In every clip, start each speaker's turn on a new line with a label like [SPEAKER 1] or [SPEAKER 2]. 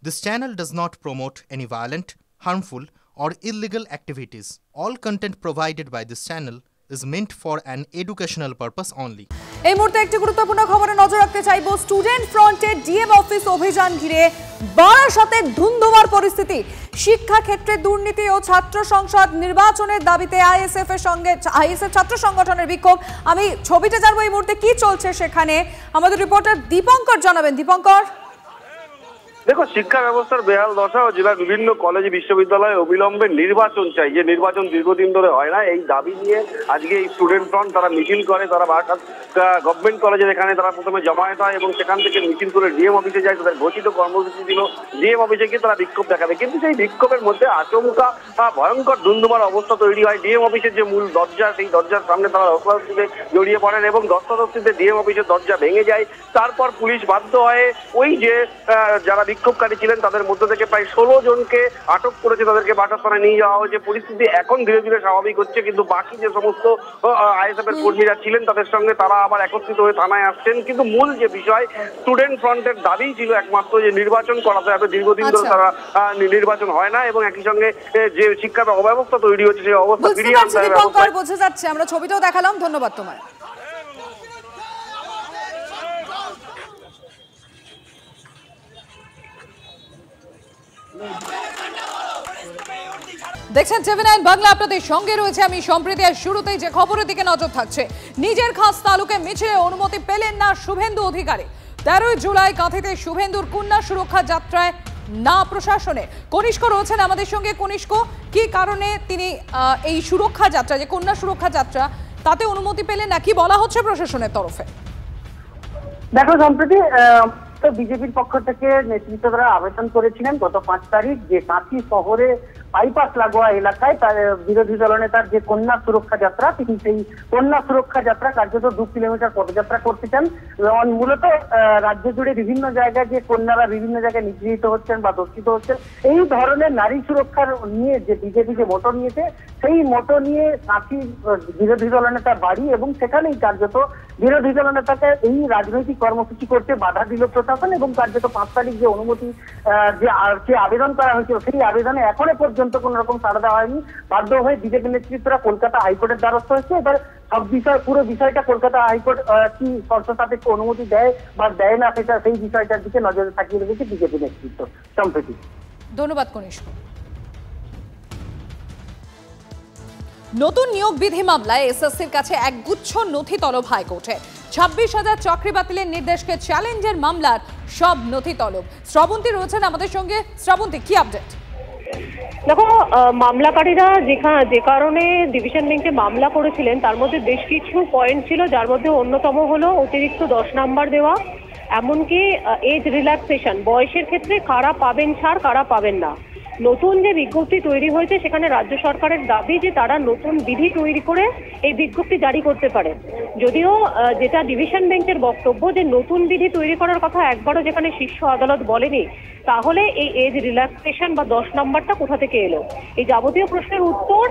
[SPEAKER 1] This channel does not promote any violent, harmful, or illegal activities. All content provided by this channel is meant for an educational purpose only.
[SPEAKER 2] এই মুহূর্তে একটি গুরুত্বপূর্ণ খবরে নজর রাখতে চাইব। স্টুডেন্ট ফ্রন্টের ডিএম অফিস অভিযান ঘিরে বারাসতে ধুন্ধুমার পরিস্থিতি। শিক্ষা ক্ষেত্রে দুর্নীতি ও ছাত্র সংসদ নির্বাচনের দাবিতে আইএসএফ ছাত্র সংগঠনের বিক্ষোভ। আমি ছবিতে জানবো এই মুহূর্তে কি চলছে সেখানে। আমাদের রিপোর্টার দীপঙ্কর জানাবেন। দীপঙ্কর,
[SPEAKER 3] দেখো, শিক্ষা ব্যবস্থার বেহাল দশা ও জেলার বিভিন্ন কলেজ বিশ্ববিদ্যালয়ে অবিলম্বে নির্বাচন চাই, যে নির্বাচন দীর্ঘদিন ধরে হয় না। এই দাবি নিয়ে আজকে এই স্টুডেন্ট ফ্রন্ট তারা মিছিল করে। তারা বারাসাত গভর্নমেন্ট কলেজের এখানে তারা প্রথমে জমায়েত হয় এবং সেখান থেকে মিছিল করে ডিএম অফিসে যায়। তাদের ঘোষিত কর্মসূচি ছিল ডিএম অফিসে গিয়ে তারা বিক্ষোভ দেখাবে, কিন্তু সেই বিক্ষোভের মধ্যে আচমকা ভয়ঙ্কর ধুন্ধুমার অবস্থা তৈরি হয়। ডিএম অফিসের যে মূল দরজা, সেই দরজার সামনে তারা ধস্তাধস্তিতে জড়িয়ে পড়েন এবং ধস্তাধস্তিতে ডিএম অফিসের দরজা ভেঙে যায়। তারপর পুলিশ বাধ্য হয়ে ওই যে যারা বিক্ষোভকারী ছিলেন তাদের মধ্য থেকে প্রায় 16 জনকে আটক করেছে, তাদেরকে বাটার থানায় নিয়ে যাওয়া হয়েছে। পরিস্থিতি এখন ধীরে ধীরে স্বাভাবিক হচ্ছে, কিন্তু বাকি যে সমস্ত আইএসএফ এর কর্মীরা ছিলেন তাদের সঙ্গে তারা আবার একত্রিত হয়ে থানায় আসছেন। কিন্তু মূল যে বিষয়, স্টুডেন্ট ফ্রন্টের দাবি ছিল একমাত্র যে নির্বাচন করাতে হবে। দীর্ঘদিন ধরে তারা নির্বাচন হয় না এবং একই সঙ্গে যে শিক্ষার অব্যবস্থা তৈরি হচ্ছে সেই অবস্থা ফিরিয়ে আনতে হবে।
[SPEAKER 2] বোঝা যাচ্ছে, আমরা ছবিটাও দেখালাম। ধন্যবাদ তোমায়। দেখছেন টিভি9 বাংলা, আপনাদের সঙ্গে রয়েছে আমি সম্প্রীতি। আর শুরুতেই যে খবরের দিকে নজর থাকছে, নিজের খাস তালুকে মিছিলে অনুমতি পেলেন না শুভেন্দু অধিকারী। 13 জুলাই কাঁথিতে শুভেন্দুর কন্যা সুরক্ষা যাত্রায় না প্রশাসনে। কনিষ্ক রয়েছেন আমাদের সঙ্গে। কনিষ্ক, কি কারণে তিনি এই সুরক্ষা যাত্রা, যে কন্যা সুরক্ষা যাত্রা, তাতে অনুমতি পেলেন না, কি বলা হচ্ছে প্রশাসনের তরফে?
[SPEAKER 4] দেখো সম্প্রতি বিজেপির পক্ষ থেকে নেতৃত্বরা আবেদন করেছিলেন গত 5 তারিখ যে কাঁথি শহরে বাইপাস লাগোয়া এলাকায় তার বিরোধী দলনেতার যে কন্যা সুরক্ষা যাত্রা, তিনি সেই কন্যা সুরক্ষা যাত্রা কার্যত 2 কিলোমিটার পদযাত্রা করতে চান। মূলত রাজ্য জুড়ে বিভিন্ন জায়গায় যে কন্যারা বিভিন্ন জায়গায় নিগৃহীত হচ্ছেন বা ধর্ষিত হচ্ছেন, এই ধরনের নারী সুরক্ষার নিয়ে যে বিজেপি যে মোটো নিয়েছে, সেই মোটো নিয়ে কাঁথি বিরোধী দলনেতার বাড়ি এবং সেখানেই কার্যত বিরোধী দলনেতাকে এই রাজনৈতিক কর্মসূচি করতে বাধা দিল প্রশাসন এবং কার্যত 5 তারিখ যে অনুমতি যে আবেদন করা হয়েছিল, সেই আবেদনে এখনো পর্যন্ত কোন রকম সাড়া দেওয়া হয়নি। বাধ্য হয়ে বিজেপি নেতৃত্বরা কলকাতা হাইকোর্টের দ্বারস্থ হয়েছে। এবার সব পুরো বিষয়টা কলকাতা হাইকোর্ট কি শর্ত সাপেক্ষ অনুমতি দেয় বা দেয় না, সেটা সেই বিষয়টার দিকে নজরে থাকিয়ে রেখেছে বিজেপি নেতৃত্ব। সম্প্রতি
[SPEAKER 2] ধন্যবাদ কনিষ্ক। নতুন নিয়োগ বিধি মামলায় এসএসসির কাছে একগুচ্ছ নথি তলব হাইকোর্টে। 26,000 চাকরি বাতিলের নির্দেশকে চ্যালেঞ্জের মামলার সব নথি তলব। শ্রাবন্তী রয়েছেন আমাদের সঙ্গে। শ্রাবন্তী, কি আপডেট?
[SPEAKER 5] দেখো, মামলাকারীরা যে কারণে ডিভিশন বেঞ্চে মামলা করেছিলেন তার মধ্যে বেশ কিছু পয়েন্ট ছিল, যার মধ্যে অন্যতম হলো অতিরিক্ত 10 নাম্বার দেওয়া, এমনকি এজ রিল্যাক্সেশন, বয়সের ক্ষেত্রে কারা পাবেন ছাড়, কারা পাবেন না। নতুন যে বিজ্ঞপ্তি তৈরি হয়েছে সেখানে রাজ্য সরকারের দাবি যে তারা নতুন বিধি তৈরি করে এই বিজ্ঞপ্তি জারি করতে পারে। যদিও যেটা ডিভিশন বেঞ্চের বক্তব্য যে নতুন বিধি তৈরি করার কথা একবারও যেখানে শীর্ষ আদালত বলেনি, তাহলে এই এজ রিল্যাক্সেশন বা 10 নাম্বারটা কোথা থেকে এলো? এই যাবতীয় প্রশ্নের উত্তর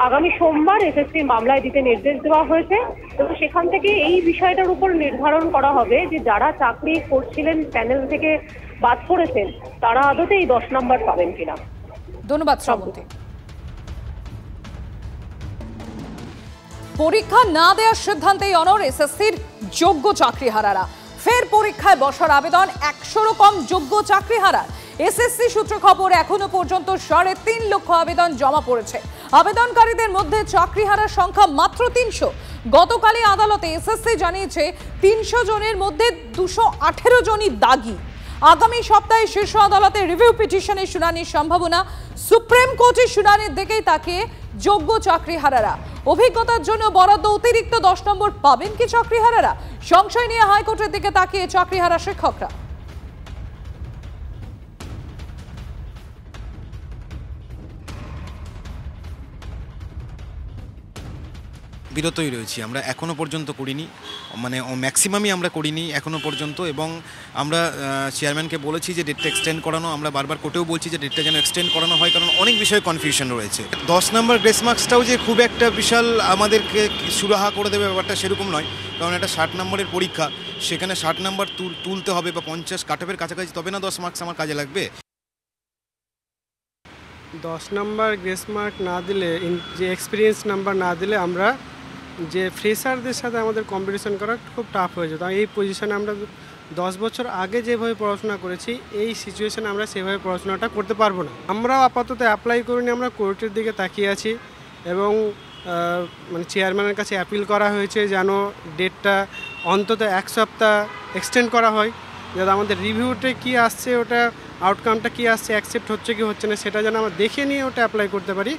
[SPEAKER 5] আগামী সোমবার এসএসসি মামলায় দিতে নির্দেশ দেওয়া হয়েছে এবং সেখান থেকে এই বিষয়টার উপর নির্ধারণ করা হবে যে যারা চাকরি করছিলেন প্যানেল থেকে বাদ পড়েছেন তারা আদতে এই 10 নাম্বার পাবেন কিনা।
[SPEAKER 2] ধন্যবাদ শ্রাবন্তী। পরীক্ষা না দেওয়ার সিদ্ধান্তেই অনড় এসএসসির যোগ্য চাকরিহারারা। ফের পরীক্ষায় বসার আবেদন 100 কম যোগ্য চাকরিহারার। এসএসসি সূত্র খবর, এখনো পর্যন্ত 3.5 লক্ষ আবেদন জমা পড়েছে। আবেদনকারীদের মধ্যে চাকরিহারার সংখ্যা মাত্র 300। গতকালই আদালতে এসএসসি জানিয়েছে 300 জনের মধ্যে 218 জনই দাগি। আগামী সপ্তাহে শীর্ষ আদালতে রিভিউ পিটিশনের শুনানির সম্ভাবনা। সুপ্রিম কোর্টের শুনানির দিকেই তাকিয়ে যোগ্য চাকরিহারারা। অভিজ্ঞতার জন্য বরাদ্দ অতিরিক্ত 10 নম্বর পাবেন কি চাকরিহারারা? সংশয় নিয়ে হাইকোর্টের দিকে তাকিয়ে চাকরিহারা শিক্ষকরা।
[SPEAKER 6] বিরতই রয়েছি। আমরা এখনও পর্যন্ত করিনি, মানে ম্যাক্সিমামই আমরা করিনি এখনও পর্যন্ত। এবং আমরা চেয়ারম্যানকে বলেছি যে ডেটটা এক্সটেন্ড করানো, আমরা বারবার কোর্টেও বলছি যে ডেটটা যেন এক্সটেন্ড করানো হয়, কারণ অনেক বিষয়ে কনফিউশন রয়েছে। 10 নম্বর গ্রেস মার্কসটাও যে খুব একটা বিশাল আমাদেরকে সুরাহা করে দেবে ব্যাপারটা সেরকম নয়, কারণ একটা 60 নম্বরের পরীক্ষা, সেখানে 60 নম্বর তুলতে হবে বা 50 কাটঅফের কাছাকাছি, তবে না 10 মার্কস আমার কাজে লাগবে।
[SPEAKER 7] 10 নাম্বার গ্রেস মার্ক না দিলে, যে এক্সপিরিয়েন্স নাম্বার না দিলে আমরা যে ফ্রেশারদের সাথে আমাদের কম্পিটিশন করা খুব টাফ হয়ে যেত। এই পজিশনে আমরা 10 বছর আগে যেভাবে পড়াশোনা করেছি, এই সিচুয়েশনে আমরা সেভাবে পড়াশোনাটা করতে পারবো না। আমরাও আপাতত অ্যাপ্লাই করিনি, আমরা কোর্টের দিকে তাকিয়ে আছি এবং মানে চেয়ারম্যানের কাছে অ্যাপিল করা হয়েছে যেন ডেটটা অন্তত 1 সপ্তাহ এক্সটেন্ড করা হয়, যাতে আমাদের রিভিউতে কী আসছে, ওটা আউটকামটা কী আসছে, অ্যাকসেপ্ট হচ্ছে কি হচ্ছে না, সেটা যেন আমরা দেখে নিয়ে ওটা অ্যাপ্লাই করতে পারি।